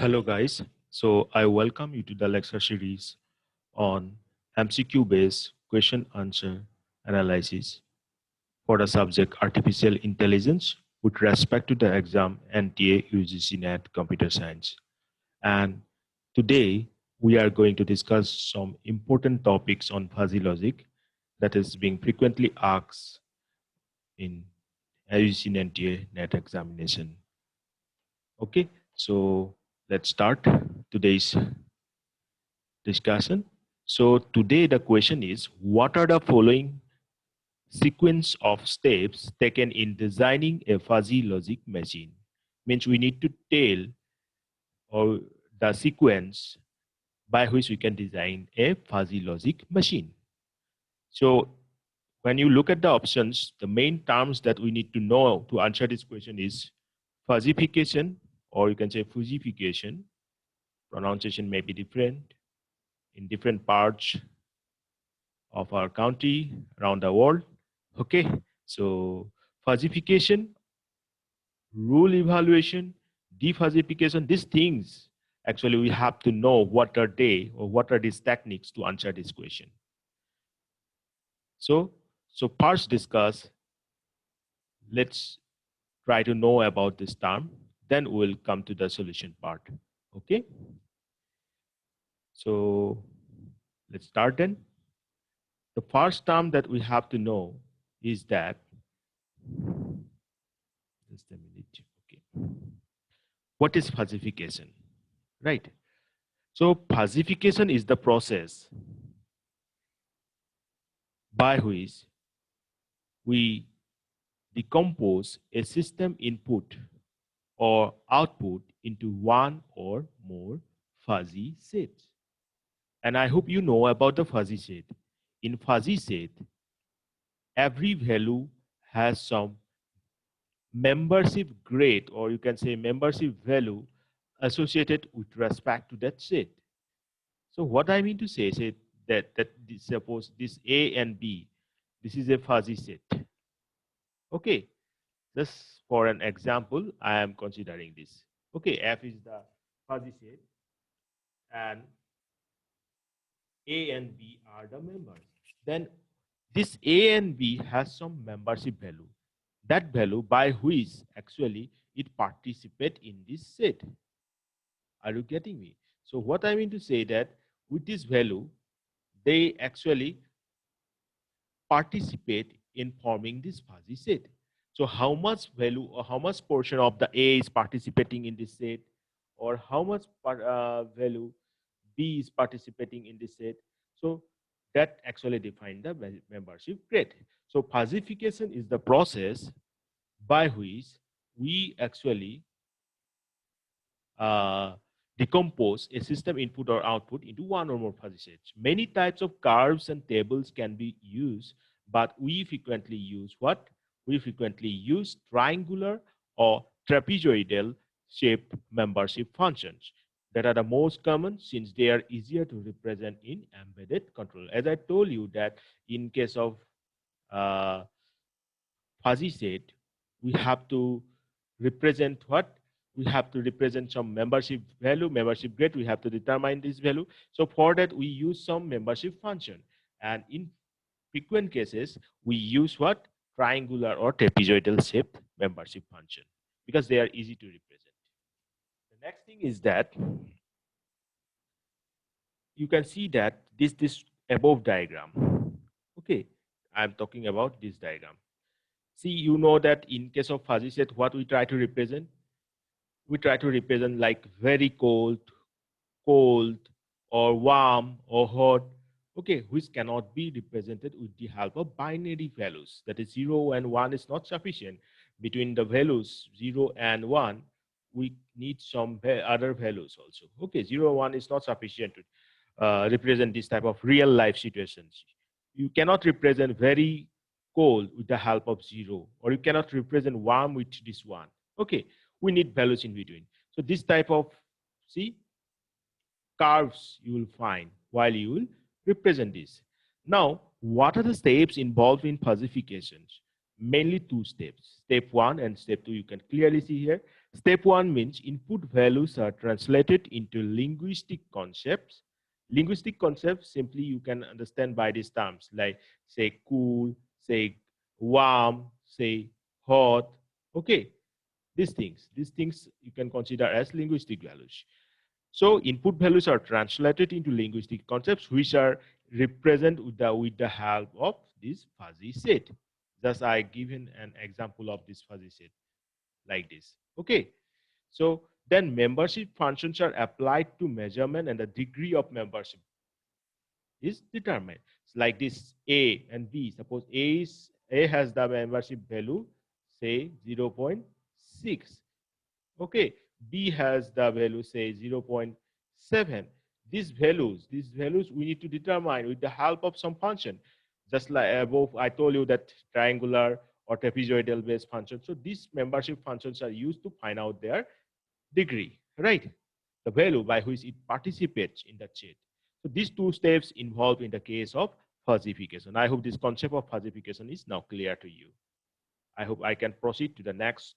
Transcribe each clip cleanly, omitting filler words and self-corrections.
Hello guys, so I welcome you to the lecture series on MCQ based question answer analysis for the subject artificial intelligence with respect to the exam NTA UGC NET computer science. And today we are going to discuss some important topics on fuzzy logic that is being frequently asked in UGC NTA NET examination. Okay, so let's start today's discussion. So today the question is, what are the following sequence of steps taken in designing a fuzzy logic machine? Means we need to tell or the sequence by which we can design a fuzzy logic machine. So when you look at the options, the main terms that we need to know to answer this question is fuzzification, or you can say fuzzification. Pronunciation may be different in different parts of our country, around the world. Okay, so fuzzification, rule evaluation, defuzzification, these things, actually we have to know what are they or what are these techniques to answer this question. So first discuss, let's try to know about this term, then we'll come to the solution part. Okay, so let's start then. The first term that we have to know is that, just a minute, okay. What is fuzzification? Right. So fuzzification is the process by which we decompose a system input or output into one or more fuzzy sets. And I hope you know about the fuzzy set. In fuzzy set, every value has some membership grade, or you can say membership value associated with respect to that set. So what I mean to say is that suppose this A and B, this is a fuzzy set. Okay, just for an example, I am considering this. Okay, F is the fuzzy set and A and B are the members. Then this A and B has some membership value. That value by which actually it participate in this set. Are you getting me? So what I mean to say that with this value, they actually participate in forming this fuzzy set. So how much value or how much portion of the A is participating in this set, or how much value B is participating in this set. So that actually defines the membership grade. So fuzzification is the process by which we actually decompose a system input or output into one or more fuzzy sets. Many types of curves and tables can be used, but we frequently use what? We frequently use triangular or trapezoidal shaped membership functions that are the most common since they are easier to represent in embedded control. As I told you that in case of uh, fuzzy set, we have to represent what? We have to represent some membership value, membership grade. We have to determine this value. So for that, we use some membership function. And in frequent cases, we use what? Triangular or trapezoidal shaped membership function because they are easy to represent. The next thing is that you can see that this above diagram. Okay, I'm talking about this diagram. See, you know that in case of fuzzy set, what we try to represent? We try to represent like very cold, cold, or warm, or hot, okay, which cannot be represented with the help of binary values. That is 0 and 1 is not sufficient. Between the values 0 and 1, we need some other values also. Okay, 0, 1 is not sufficient to represent this type of real life situations. You cannot represent very cold with the help of 0, or you cannot represent warm with this 1. Okay, we need values in between. So this type of, see, curves you will find while you will represent this. Now, what are the steps involved in fuzzifications? Mainly two steps. Step 1 and step 2 you can clearly see here. Step 1 means input values are translated into linguistic concepts. Linguistic concepts simply you can understand by these terms like say cool, say warm, say hot. Okay, these things you can consider as linguistic values. So input values are translated into linguistic concepts which are represented with the help of this fuzzy set. Thus, I given an example of this fuzzy set like this. Okay. So then membership functions are applied to measurement and the degree of membership is determined. It's like this A and B. Suppose A has the membership value, say 0.6. Okay. B has the value, say 0.7. These values we need to determine with the help of some function. Just like above, I told you that triangular or trapezoidal based function. So these membership functions are used to find out their degree, right? The value by which it participates in the chat. So these two steps involved in the case of fuzzification. I hope this concept of fuzzification is now clear to you. I hope I can proceed to the next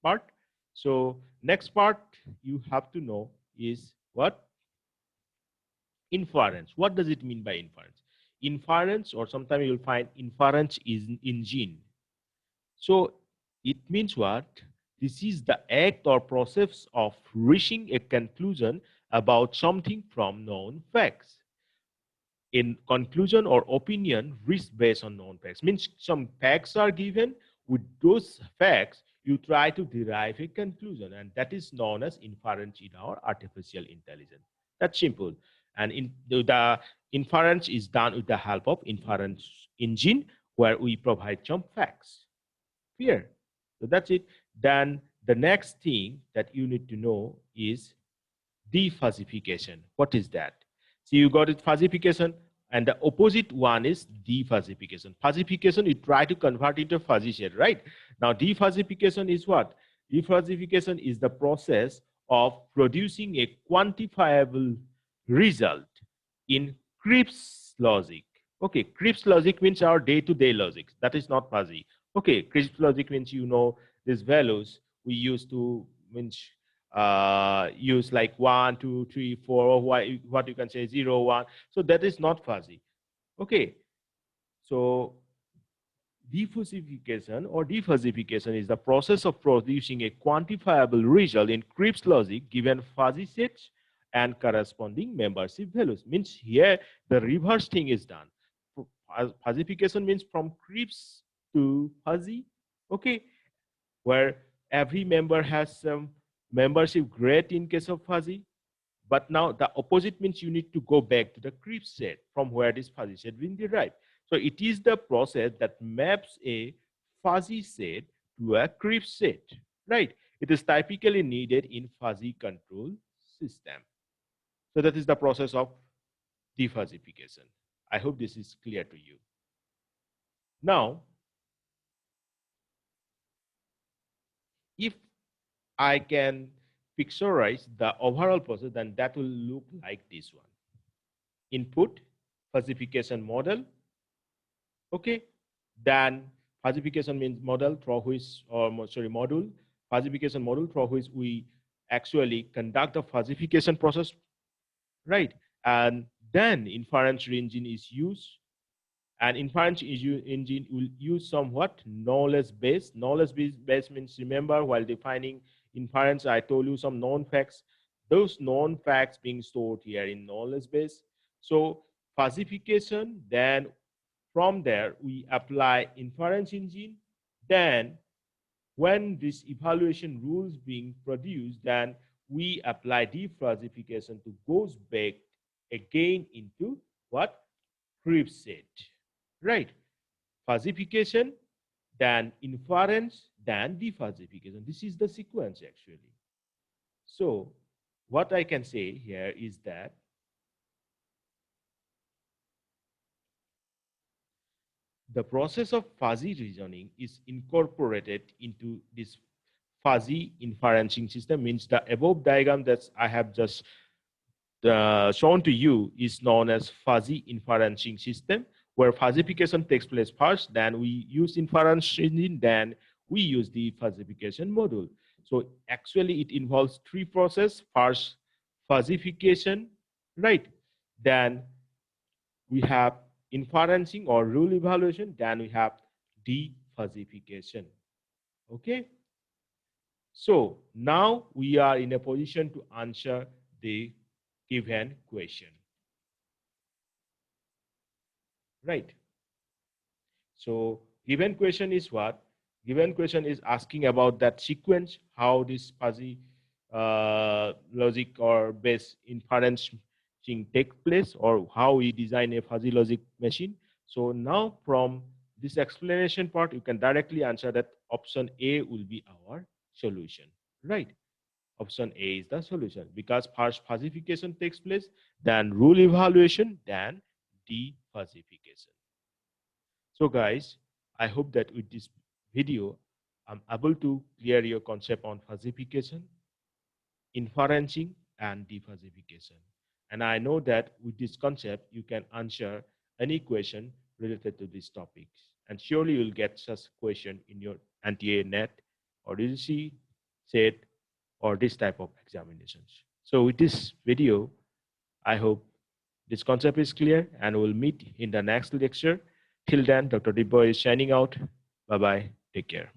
part. So next part you have to know is what? Inference. What does it mean by inference? Inference, or sometimes you'll find inference is engine. So it means what? This is the act or process of reaching a conclusion about something from known facts. In conclusion or opinion reached based on known facts means some facts are given. With those facts, you try to derive a conclusion, and that is known as inference in our artificial intelligence. That's simple. And the inference is done with the help of inference engine, where we provide some facts. Clear? So that's it. Then the next thing that you need to know is defuzzification. What is that? So you got it, fuzzification, and the opposite one is defuzzification. Fuzzification, you try to convert into fuzzy set, right? Now defuzzification is what? Defuzzification is the process of producing a quantifiable result in Cripps logic. Okay, Cripps logic means our day-to-day logic. That is not fuzzy. Okay, Cripps logic means you know these values we use to use like 1, 2, 3, 4, or what you can say 0, 1. So that is not fuzzy. Okay, so defuzzification or defuzzification is the process of producing a quantifiable result in Cripps logic given fuzzy sets and corresponding membership values. Means here the reverse thing is done. Fuzzification means from Cripps to fuzzy. Okay, where every member has some membership grade in case of fuzzy. But now the opposite means you need to go back to the Cripps set from where this fuzzy set been derived. So it is the process that maps a fuzzy set to a Cripps set, right? It is typically needed in fuzzy control system. So that is the process of defuzzification. I hope this is clear to you. Now, if I can picturize the overall process, then that will look like this one. Input, fuzzification model. Okay, then fuzzification means model through which, or sorry, module, fuzzification module through which we actually conduct the fuzzification process, right? And then inference engine is used, and inference engine will use somewhat knowledge base. Knowledge base means, remember, while defining inference, I told you some known facts. Those known facts being stored here in knowledge base. So fuzzification, then from there we apply inference engine. Then when this evaluation rules being produced, then we apply defuzzification to goes back again into what? Cripps set, right? Fuzzification, then inference, then defuzzification. This is the sequence actually. So what I can say here is that the process of fuzzy reasoning is incorporated into this fuzzy inferencing system. Means the above diagram that I have just shown to you is known as fuzzy inferencing system, where fuzzification takes place first, then we use inference engine, then we use the fuzzification module. So actually it involves three processes. First, fuzzification, right? Then we have inferencing or rule evaluation. Then we have defuzzification. Okay. So now we are in a position to answer the given question. Right. So given question is what? Given question is asking about that sequence, how this fuzzy logic or base inferencing take place, or how we design a fuzzy logic machine. So now from this explanation part, you can directly answer that option A will be our solution, right? Option A is the solution because first fuzzification takes place, then rule evaluation, then defuzzification. So guys, I hope that with this video, I'm able to clear your concept on fuzzification, inferencing, and defuzzification. And I know that with this concept, you can answer any question related to these topics. And surely you'll get such question in your NTA NET or UGC, SET, or this type of examinations. So with this video, I hope this concept is clear, and we'll meet in the next lecture. Till then, Dr. Dibbo is signing out. Bye-bye. Take care.